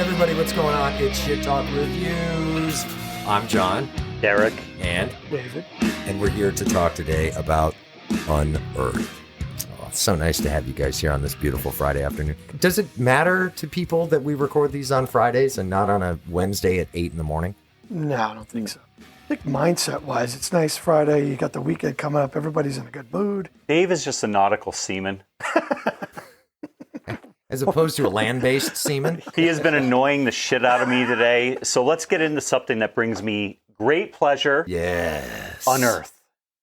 everybody, what's going on? It's Shit Talk Reviews. I'm John. Derek. And David. And we're here to talk today about Unearth. Oh, it's so nice to have you guys here on this beautiful Friday afternoon. Does it matter to people that we record these on Fridays and not on a Wednesday at 8 in the morning? No, I don't think so. I think mindset-wise, it's nice Friday. You got the weekend coming up. Everybody's in a good mood. Dave is just a nautical seaman. As opposed to a land-based seaman? He has been annoying the shit out of me today. So let's get into something that brings me great pleasure. Yes. Unearth.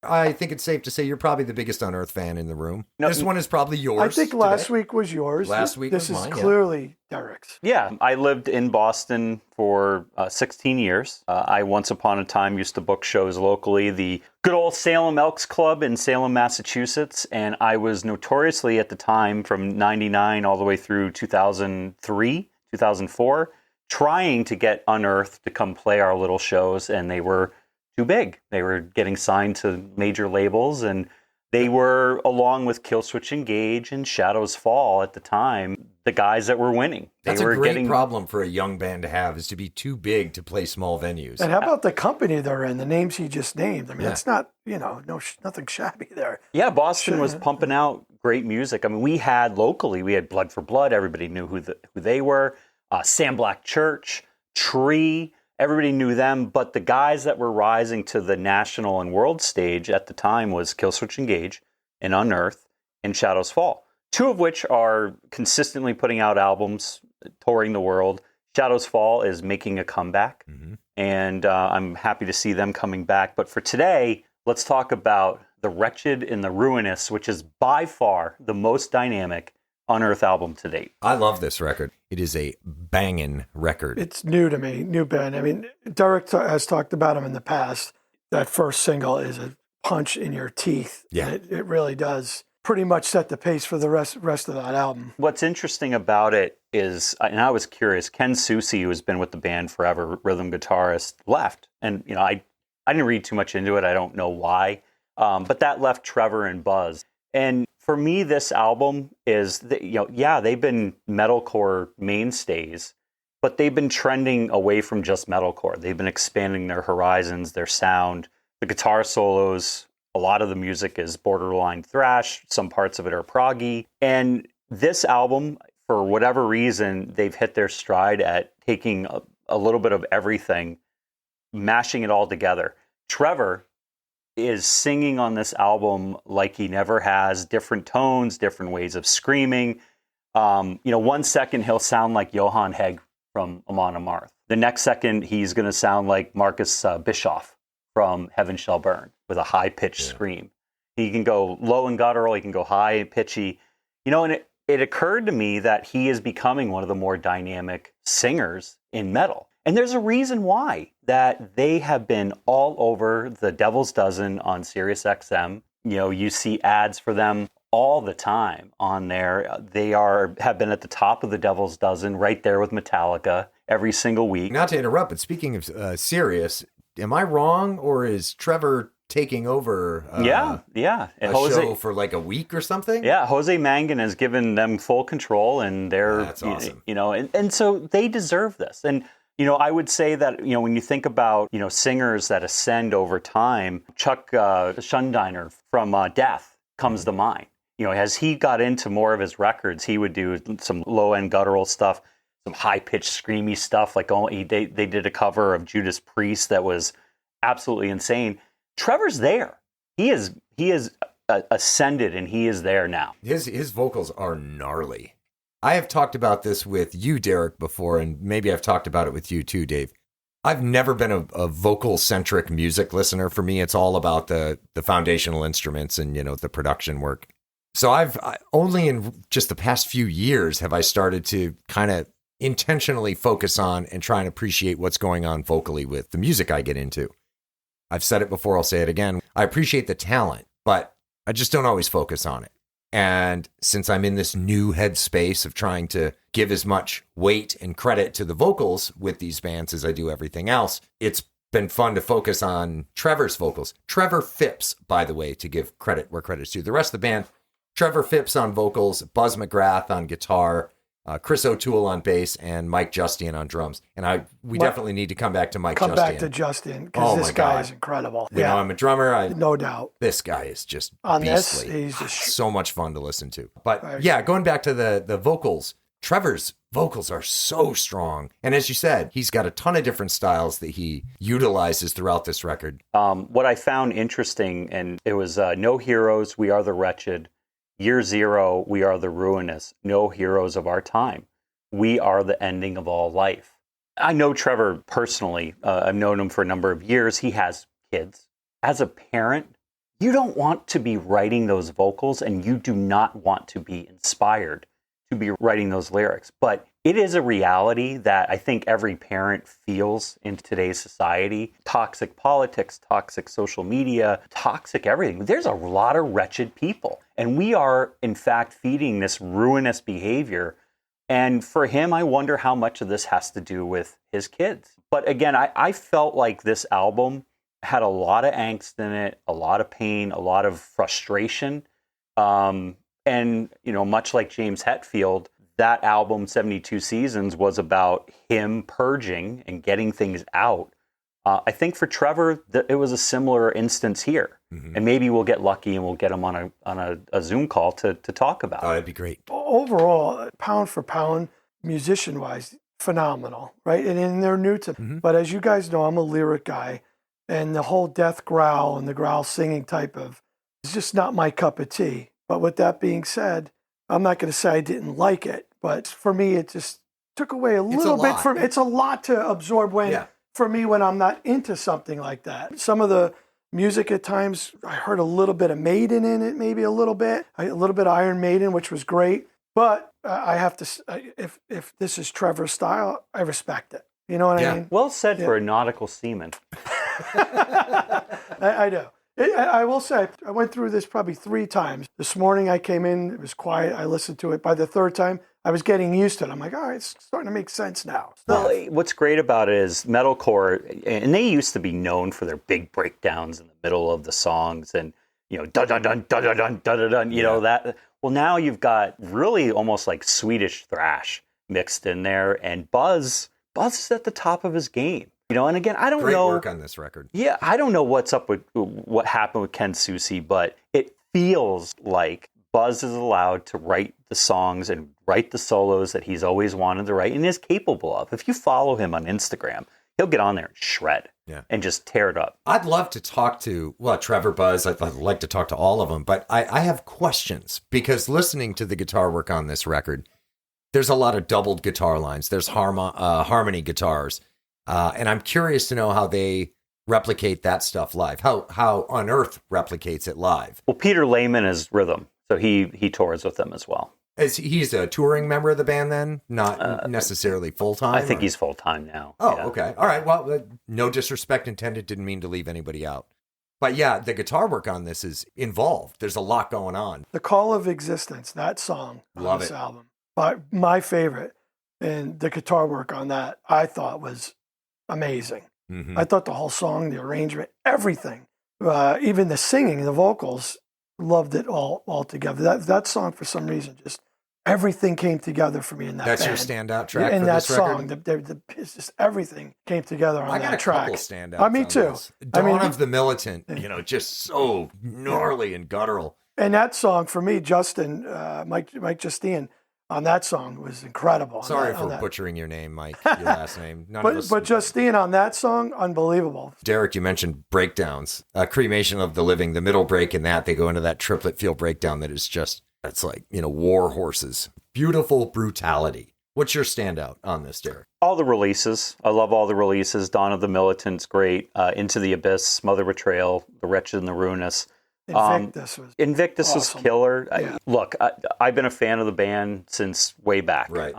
I think it's safe to say you're probably the biggest Unearth fan in the room. No, this one is probably yours. I think last week was yours. Last week this was is mine, clearly Derek's. Yeah, I lived in Boston for 16 years. I once upon a time used to book shows locally, the good old Salem Elks Club in Salem, Massachusetts, and I was notoriously at the time from 99 all the way through 2003, 2004, trying to get Unearth to come play our little shows, and they were too big. They were getting signed to major labels, and they were, along with Killswitch Engage and Shadows Fall at the time, the guys that were winning. That's a great problem for a young band to have, is to be too big to play small venues. And how about the company they're in, the names he just named? I mean, it's not, nothing shabby there. Yeah, Boston was pumping out great music. I mean, we had Blood for Blood. Everybody knew who they were. Sam Black Church, Tree. Everybody knew them, but the guys that were rising to the national and world stage at the time was Killswitch Engage and Unearth and Shadows Fall, two of which are consistently putting out albums, touring the world. Shadows Fall is making a comeback, and I'm happy to see them coming back. But for today, let's talk about the Wretched and the Ruinous, which is by far the most dynamic Unearth album to date. I love this record. It is a banging record. It's new to me, new band. I mean, Derek has talked about him in the past. That first single is a punch in your teeth. Yeah. It really does pretty much set the pace for the rest of that album. What's interesting about it is, and I was curious, Ken Susi, who has been with the band forever, rhythm guitarist, left. And, I didn't read too much into it. I don't know why. But that left Trevor and Buzz. And for me, this album is, they've been metalcore mainstays, but they've been trending away from just metalcore. They've been expanding their horizons, their sound, the guitar solos. A lot of the music is borderline thrash. Some parts of it are proggy. And this album, for whatever reason, they've hit their stride at taking a little bit of everything, mashing it all together. Trevor is singing on this album like he never has, different tones, different ways of screaming. 1 second he'll sound like Johann Hegg from Amon Amarth. The next second he's going to sound like Marcus Bischoff from Heaven Shall Burn with a high-pitched scream. He can go low and guttural, he can go high and pitchy. And it occurred to me that he is becoming one of the more dynamic singers in metal. And there's a reason why, that they have been all over the Devil's Dozen on SiriusXM. You see ads for them all the time on there. They have been at the top of the Devil's Dozen, right there with Metallica every single week. Not to interrupt, but speaking of Sirius, am I wrong, or is Trevor taking over yeah. And show for like a week or something? Yeah, Jose Mangan has given them full control, and they're, that's awesome. And so they deserve this. And I would say that, when you think about, singers that ascend over time, Chuck Schundiner from Death comes to mind. As he got into more of his records, he would do some low-end guttural stuff, some high-pitched screamy stuff. Like they did a cover of Judas Priest that was absolutely insane. Trevor's there. He is ascended, and he is there now. His vocals are gnarly. I have talked about this with you, Derek, before, and maybe I've talked about it with you too, Dave. I've never been a vocal-centric music listener. For me, it's all about the foundational instruments and, the production work. So I only in just the past few years have I started to kind of intentionally focus on and try and appreciate what's going on vocally with the music I get into. I've said it before, I'll say it again. I appreciate the talent, but I just don't always focus on it. And since I'm in this new headspace of trying to give as much weight and credit to the vocals with these bands as I do everything else, it's been fun to focus on Trevor's vocals. Trevor Phipps, by the way, to give credit where credit's due. The rest of the band, Trevor Phipps on vocals, Buzz McGrath on guitar, Chris O'Toole on bass, and Mike Justian on drums. And we definitely need to come back to Mike Justian. Come back to Justin, because this guy is incredible. You know, I'm a drummer. No doubt. This guy is just on beastly. This, he's just so much fun to listen to. But yeah, going back to the vocals, Trevor's vocals are so strong. And as you said, he's got a ton of different styles that he utilizes throughout this record. What I found interesting, and it was No Heroes, We Are the Wretched. Year Zero, We Are the Ruinous. No Heroes of Our Time. We Are the Ending of All Life. I know Trevor personally. I've known him for a number of years. He has kids. As a parent, you don't want to be writing those vocals, and you do not want to be inspired to be writing those lyrics. But it is a reality that I think every parent feels in today's society. Toxic politics, toxic social media, toxic everything. There's a lot of wretched people. And we are, in fact, feeding this ruinous behavior. And for him, I wonder how much of this has to do with his kids. But again, I felt like this album had a lot of angst in it, a lot of pain, a lot of frustration. And, you know, much like James Hetfield, that album, 72 Seasons, was about him purging and getting things out. I think for Trevor, it was a similar instance here. Mm-hmm. And maybe we'll get lucky and we'll get him on a Zoom call to talk about it. Oh, that'd be great. Overall, pound for pound, musician-wise, phenomenal, right? And they're new to... Mm-hmm. But as you guys know, I'm a lyric guy. And the whole death growl and the growl singing type of... It's just not my cup of tea. But with that being said, I'm not going to say I didn't like it. But for me, it just took away a little bit from... It's a lot to absorb when... Yeah. For me, when I'm not into something like that. Some of the music at times, I heard a little bit of Maiden in it, maybe a little bit of Iron Maiden, which was great. But I have to, if this is Trevor's style, I respect it. You know what I mean? Well said for a nautical seaman. I do. I will say, I went through this probably 3 times. This morning I came in, it was quiet, I listened to it. By the 3rd time, I was getting used to it. I'm like, all right, it's starting to make sense now. Well, what's great about it is metalcore, and they used to be known for their big breakdowns in the middle of the songs and, you know, dun dun dun dun dun dun dun dun, you know, that. Well, now you've got really almost like Swedish thrash mixed in there, and Buzz is at the top of his game. You know, and again, I don't know. Great work on this record. Yeah, I don't know what's up with what happened with Ken Susi, but it feels like Buzz is allowed to write the songs and write the solos that he's always wanted to write and is capable of. If you follow him on Instagram, he'll get on there and shred and just tear it up. I'd love to talk to, Trevor, Buzz. I'd like to talk to all of them, but I have questions because listening to the guitar work on this record, there's a lot of doubled guitar lines. There's harmony guitars. And I'm curious to know how they replicate that stuff live, how Unearth replicates it live. Well, Peter Lehman is rhythm, so he tours with them as well. He's a touring member of the band then, not necessarily full-time? I think he's full-time now. Oh, yeah. Okay. All right. Well, no disrespect intended. Didn't mean to leave anybody out. But yeah, the guitar work on this is involved. There's a lot going on. The Call of Existence, that song on this album, my favorite, and the guitar work on that, I thought was amazing. Mm-hmm. I thought the whole song, the arrangement, everything, even the singing, the vocals, loved it all together. That song, for some reason, just everything came together for me in that. That's band. Your standout track in for that this song. record? It's just everything came together on that track. I got a couple standouts. Me too. This. Dawn of the Militant, just so gnarly and guttural. And that song for me, Justin, Mike Justine, on that song was incredible. Sorry for butchering your name, Mike, your last name. But Justine on that song, unbelievable. Derek, you mentioned breakdowns. Cremation of the Living, the middle break in that, they go into that triplet feel breakdown that is just, that's like, war horses. Beautiful brutality. What's your standout on this, Derek? All the releases. I love all the releases. Dawn of the Militant's great. Into the Abyss, Mother Betrayal, The Wretched and the Ruinous. Invictus was killer. Yeah. Look, I've been a fan of the band since way back. Right.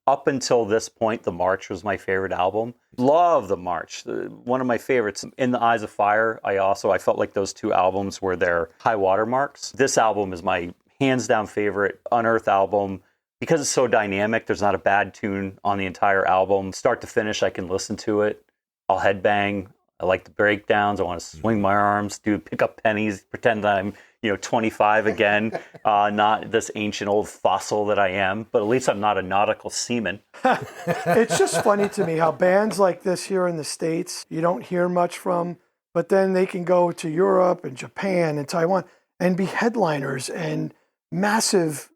Up until this point, The March was my favorite album. Love The March. One of my favorites. In the Eyes of Fire, I felt like those 2 albums were their high water marks. This album is my hands down favorite Unearth album. Because it's so dynamic, there's not a bad tune on the entire album. Start to finish, I can listen to it. I'll headbang. I like the breakdowns. I want to swing my arms, pick up pennies, pretend I'm, 25 again, not this ancient old fossil that I am, but at least I'm not a nautical seaman. It's just funny to me how bands like this here in the States, you don't hear much from, but then they can go to Europe and Japan and Taiwan and be headliners, and massive,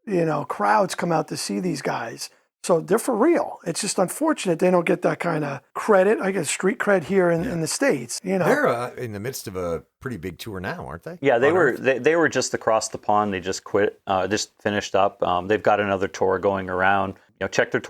crowds come out to see these guys. So they're for real. It's just unfortunate they don't get that kind of credit, I guess, street cred here in the States. They're in the midst of a pretty big tour now, aren't they? Yeah, they were just across the pond. They just quit, just finished up. They've got another tour going around. Check their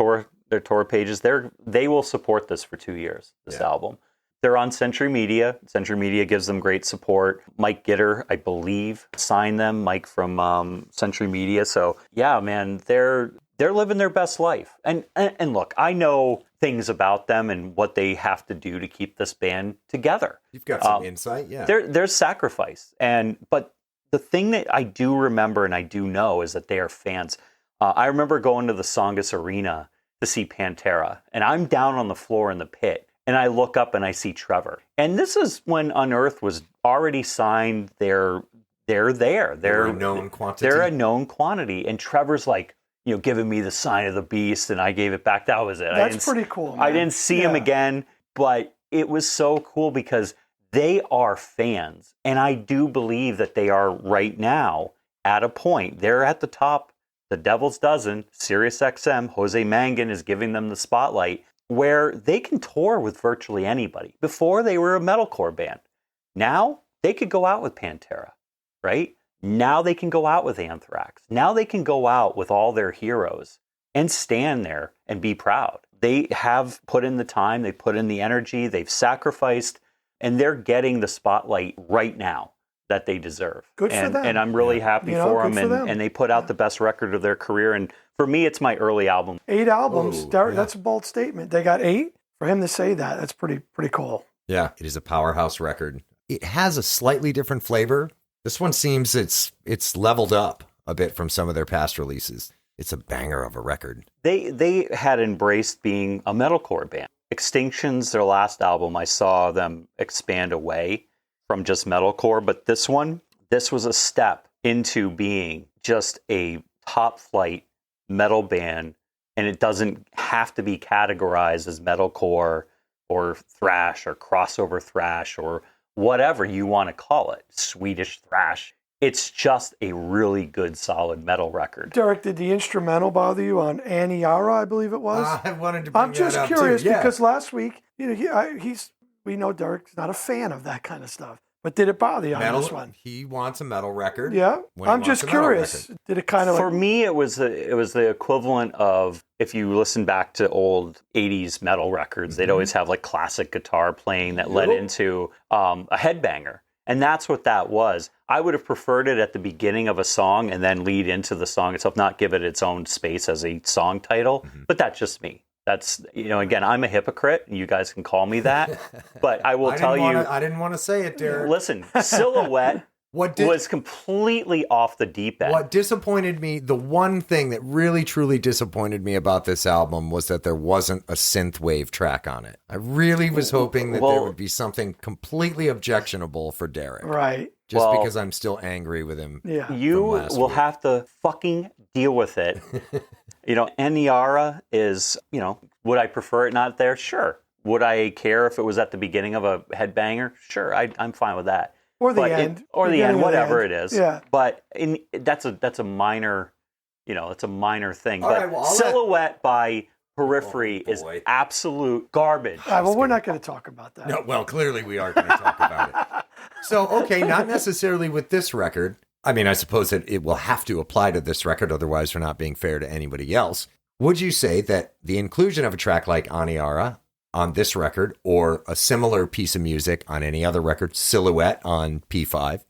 tour pages. They will support this for 2 years. This album. They're on Century Media. Century Media gives them great support. Mike Gitter, I believe, signed them. Mike from Century Media. So yeah, man, they're living their best life. And look, I know things about them and what they have to do to keep this band together. You've got some insight, yeah. There's sacrifice. But the thing that I do remember and I do know is that they are fans. I remember going to the Songus Arena to see Pantera, and I'm down on the floor in the pit, and I look up and I see Trevor. And this is when Unearth was already signed. They're there. They're a known quantity. They're a known quantity. And Trevor's like, giving me the sign of the beast, and I gave it back. That was it. That's pretty cool, man. I didn't see him again, but it was so cool because they are fans. And I do believe that they are right now at a point. They're at the top, the Devil's Dozen, Sirius XM, Jose Mangan is giving them the spotlight, where they can tour with virtually anybody. Before, they were a metalcore band. Now, they could go out with Pantera, right? Now they can go out with Anthrax. Now they can go out with all their heroes and stand there and be proud. They have put in the time, they put in the energy, they've sacrificed, and they're getting the spotlight right now that they deserve. Good for them. And I'm really happy for them. And they put out the best record of their career. And for me, it's my early album. 8 albums. That's a bold statement. They got 8? For him to say that, that's pretty cool. Yeah, it is a powerhouse record. It has a slightly different flavor. This one seems it's leveled up a bit from some of their past releases. It's a banger of a record. They had embraced being a metalcore band. Extinction's their last album. I saw them expand away from just metalcore, but this was a step into being just a top flight metal band, and it doesn't have to be categorized as metalcore or thrash or crossover thrash or whatever you want to call it, Swedish thrash. It's just a really good, solid metal record. Derek, did the instrumental bother you on Aniara, I believe it was? I wanted to bring I'm just that up curious too. Yeah. because last week, we know Derek's not a fan of that kind of stuff. But did it bother you on this one? He wants a metal record. Yeah, I'm just curious. Did it kind of for me? It was the equivalent of if you listen back to old '80s metal records, they'd always have like classic guitar playing that led into a headbanger, and that's what that was. I would have preferred it at the beginning of a song and then lead into the song itself, not give it its own space as a song title. But that's just me. That's, again, I'm a hypocrite. You guys can call me that. But I will tell you. I didn't want to say it, Derek. Listen, Silhouette was completely off the deep end. What disappointed me, the one thing that really, truly disappointed me about this album was that there wasn't a synthwave track on it. I really was hoping that there would be something completely objectionable for Derek. Right. Just because I'm still angry with him. Yeah. You will have to fucking deal with it. Aniara is, would I prefer it not there? Sure. Would I care if it was at the beginning of a headbanger? Sure. I'm fine with that. Or the end. Whatever it is. Yeah. But that's a minor, it's a minor thing. All but right, well, Silhouette by Periphery is absolute garbage. All right, well, we're not going to talk about that. No, well, clearly we are going to talk about it. So, okay, not necessarily with this record. I mean, I suppose that it will have to apply to this record, otherwise we're not being fair to anybody else. Would you say that the inclusion of a track like Aniara on this record, or a similar piece of music on any other record, Silhouette on P5,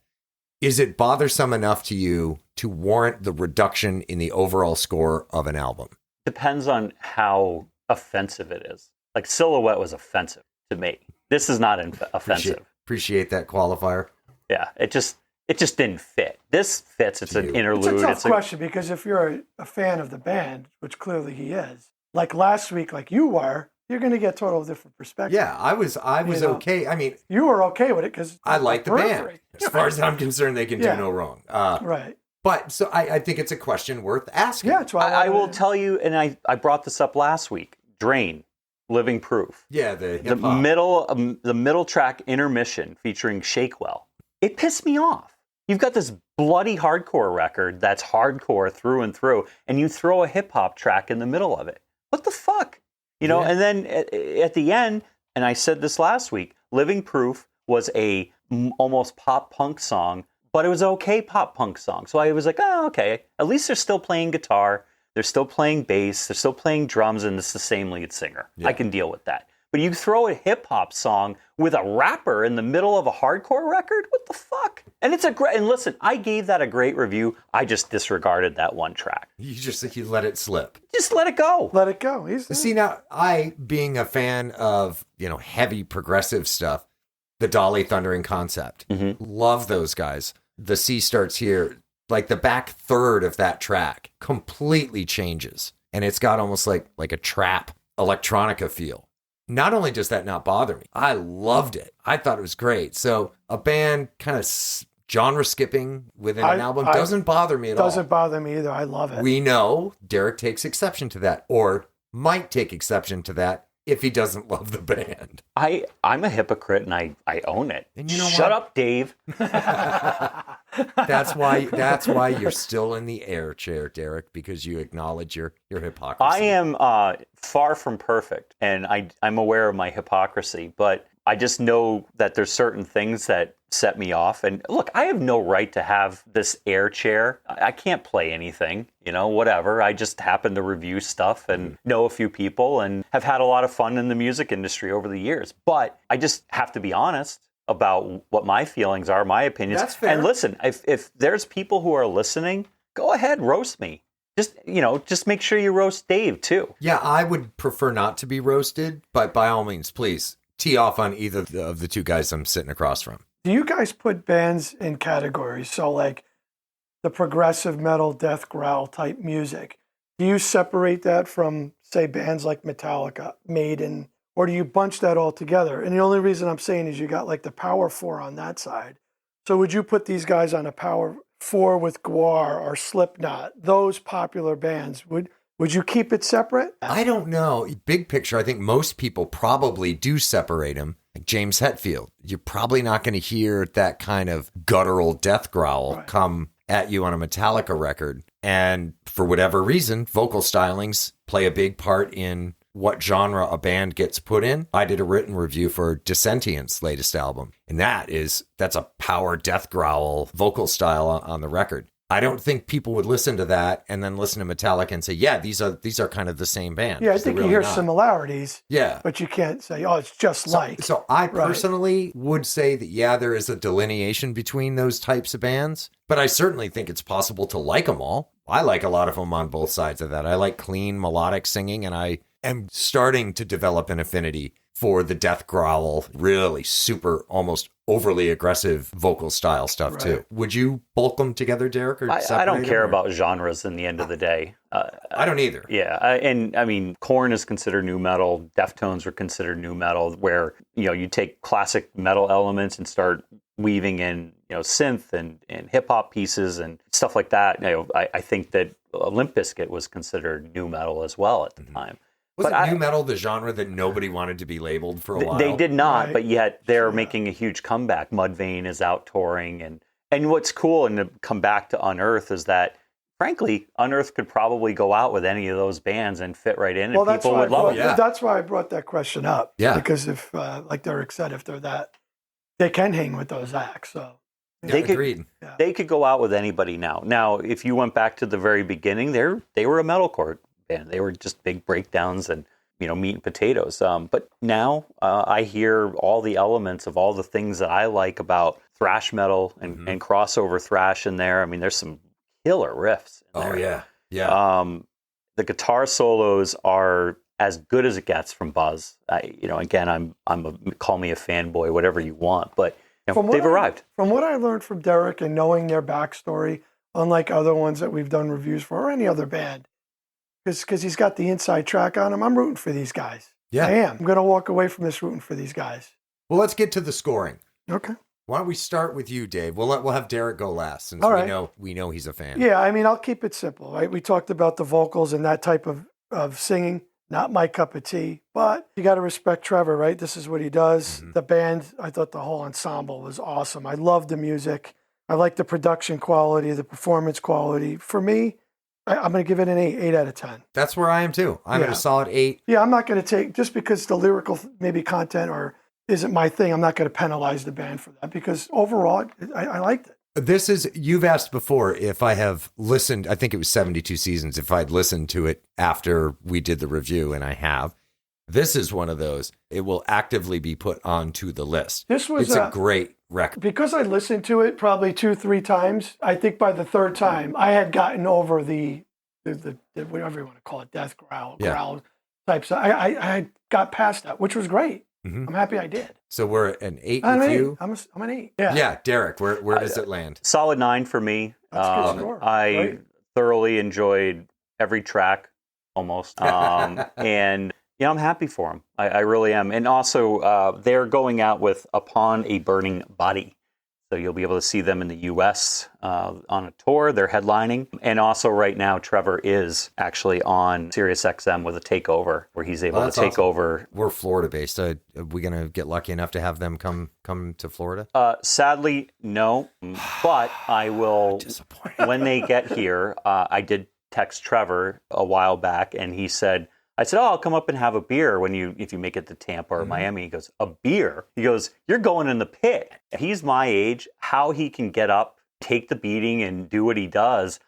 is it bothersome enough to you to warrant the reduction in the overall score of an album? Depends on how offensive it is. Like Silhouette was offensive to me. This is not offensive. Appreciate that qualifier. Yeah, it just didn't fit. This fits. It's an interlude. It's a tough question because if you're a fan of the band, which clearly he is, like last week, like you were, you're going to get total different perspective. Yeah, I was okay. I mean, you were okay with it because I like the band. As far as I'm concerned, they can do no wrong. Right. But so I think it's a question worth asking. Yeah, that's why I will tell you, and I brought this up last week. Drain, Living Proof. Yeah, the middle track intermission featuring Shakewell. It pissed me off. You've got this bloody hardcore record that's hardcore through and through, and you throw a hip hop track in the middle of it. What the fuck? You know, and then at the end, and I said this last week, Living Proof was a almost pop punk song, but it was an okay pop punk song. So I was like, oh, okay. At least they're still playing guitar. They're still playing bass. They're still playing drums, and it's the same lead singer. Yeah. I can deal with that. But you throw a hip hop song with a rapper in the middle of a hardcore record? What the fuck? And it's and listen, I gave that a great review. I just disregarded that one track. You let it slip. Just let it go. Let it go. See, now, I, being a fan of, heavy progressive stuff, the Dolly Thundering Concept, love those guys. The Sea Starts Here, like the back third of that track completely changes. And it's got almost like a trap electronica feel. Not only does that not bother me, I loved it. I thought it was great. So a band kind of genre skipping within an album doesn't bother me at all. Doesn't bother me either. I love it. We know Derek takes exception to that, or might take exception to that if he doesn't love the band. I'm a hypocrite and I own it. And you know Shut what? up, Dave. That's why you're still in the air chair, Derek, because you acknowledge your hypocrisy. I am far from perfect, and I'm aware of my hypocrisy, but I just know that there's certain things that set me off. And look, I have no right to have this air chair. I can't play anything, whatever. I just happen to review stuff and know a few people and have had a lot of fun in the music industry over the years. But I just have to be honest about what my feelings are, my opinions. That's fair. And listen, if there's people who are listening, go ahead, roast me. Just make sure you roast Dave too. Yeah, I would prefer not to be roasted, but by all means, please tee off on either of the two guys I'm sitting across from. Do you guys put bands in categories? So like the progressive metal, death growl type music, do you separate that from, say, bands like Metallica, Maiden, or do you bunch that all together? And the only reason I'm saying is you got like the Power 4 on that side. So would you put these guys on a Power 4 with Gwar or Slipknot, those popular bands? Would you keep it separate? I don't know. Big picture, I think most people probably do separate them. Like James Hetfield, you're probably not going to hear that kind of guttural death growl come at you on a Metallica record. And for whatever reason, vocal stylings play a big part in what genre a band gets put in. I did a written review for Dissentient's latest album, and that's a power death growl vocal style on the record. I don't think people would listen to that and then listen to Metallica and say, yeah, these are kind of the same band. Yeah, I think you hear similarities. Yeah. But you can't say, oh, it's just like. So I personally would say that, yeah, there is a delineation between those types of bands, but I certainly think it's possible to like them all. I like a lot of them on both sides of that. I like clean melodic singing, and I am starting to develop an affinity for the death growl, really super, almost overly aggressive vocal style stuff too. Would you bulk them together, Derek? Or I don't care about genres in the end of the day. I don't either. Yeah, and I mean, Korn is considered new metal. Deftones are considered new metal, where you take classic metal elements and start weaving in synth and hip hop pieces and stuff like that. I think that Limp Bizkit was considered new metal as well at the time. Was new metal the genre that nobody wanted to be labeled for a while? They did not, but yet they're making a huge comeback. Mudvayne is out touring, and what's cool, and to come back to Unearth, is that frankly, Unearth could probably go out with any of those bands and fit right in, and people would love it. Yeah. That's why I brought that question up. Yeah, because if, like Derek said, if they're that, they can hang with those acts. So agreed. They could go out with anybody now. Now, if you went back to the very beginning, they were a metalcore band. They were just big breakdowns and meat and potatoes. But now I hear all the elements of all the things that I like about thrash metal and crossover thrash in there. I mean, there's some killer riffs in there. Yeah. The guitar solos are as good as it gets from Buzz. Again, call me a fanboy, whatever you want, but they've arrived. From what I learned from Derek and knowing their backstory, unlike other ones that we've done reviews for or any other band, because he's got the inside track on him, I'm rooting for these guys. Yeah. I am. I'm going to walk away from this rooting for these guys. Well, let's get to the scoring. Okay. Why don't we start with you, Dave? We'll have Derek go last since All right. we know he's a fan. Yeah, I mean, I'll keep it simple, right? We talked about the vocals and that type of singing. Not my cup of tea, but you got to respect Trevor, right? This is what he does. The band, I thought the whole ensemble was awesome. I love the music. I like the production quality, the performance quality. For me, I'm going to give it an 8 out of 10. That's where I am too. I'm at a solid 8. Yeah, I'm not going to take, just because the lyrical maybe content or isn't my thing, I'm not going to penalize the band for that because overall, I liked it. You've asked before if I have listened, I think it was 72 seasons, if I'd listened to it after we did the review, and I have. This is one of those. It will actively be put onto the list. It's a great record. Because I listened to it probably 2-3 times, I think by the third time, I had gotten over the whatever you want to call it, death growl types. I got past that, which was great. Mm-hmm. I'm happy I did. So we're at an 8 with you? I'm an 8. Yeah. Yeah, Derek, where does it land? Solid 9 for me. That's a good score. I thoroughly enjoyed every track, almost. And I'm happy for them. I really am. And also, they're going out with Upon a Burning Body. So you'll be able to see them in the U.S. On a tour. They're headlining. And also right now, Trevor is actually on Sirius XM with a takeover where he's able to take over. We're Florida-based. Are we going to get lucky enough to have them come to Florida? Sadly, no. But I will, when they get here, I did text Trevor a while back, and he said, I'll come up and have a beer if you make it to Tampa or Miami. He goes, a beer? He goes, you're going in the pit. He's my age. How he can get up, take the beating, and do what he does.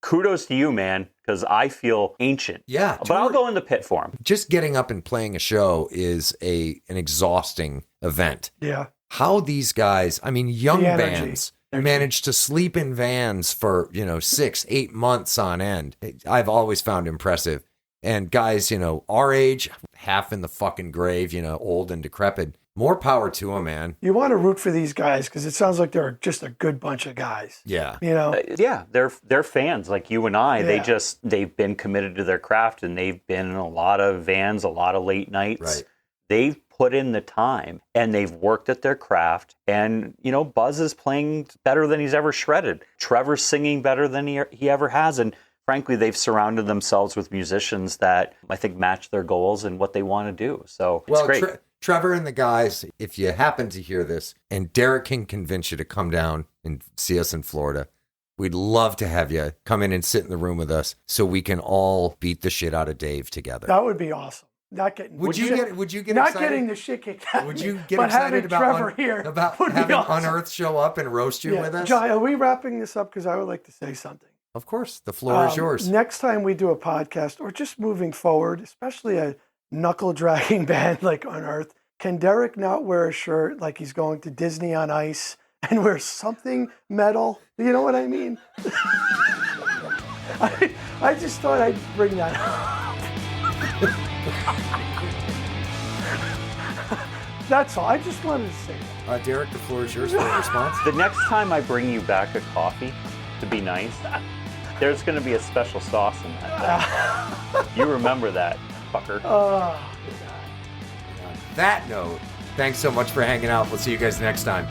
Kudos to you, man, because I feel ancient. Yeah. But I'll go in the pit for him. Just getting up and playing a show is an exhausting event. Yeah. How these guys, young bands, manage to sleep in vans for, 6-8 months on end. I've always found impressive. And guys, our age, half in the fucking grave, old and decrepit. More power to them, man. You want to root for these guys because it sounds like they're just a good bunch of guys. Yeah. Yeah, they're fans like you and I. Yeah. They've been committed to their craft, and they've been in a lot of vans, a lot of late nights. Right. They've put in the time, and they've worked at their craft. And, Buzz is playing better than he's ever shredded. Trevor's singing better than he ever has. And frankly, they've surrounded themselves with musicians that I think match their goals and what they want to do. So it's great. Trevor and the guys, if you happen to hear this and Derek can convince you to come down and see us in Florida, we'd love to have you come in and sit in the room with us so we can all beat the shit out of Dave together. That would be awesome. Would you get not excited? Getting the shit kicked out of Would me, you get but excited having Trevor here about having awesome. Unearth show up and roast you with us? John, are we wrapping this up? Because I would like to say something. Of course, the floor is yours. Next time we do a podcast, or just moving forward, especially a knuckle-dragging band like Unearth, can Derek not wear a shirt like he's going to Disney on Ice and wear something metal? You know what I mean? I just thought I'd bring that up. That's all. I just wanted to say that. Derek, the floor is yours for a response. The next time I bring you back a coffee, to be nice, there's going to be a special sauce in that. You remember that, fucker. On that note, thanks so much for hanging out. We'll see you guys next time.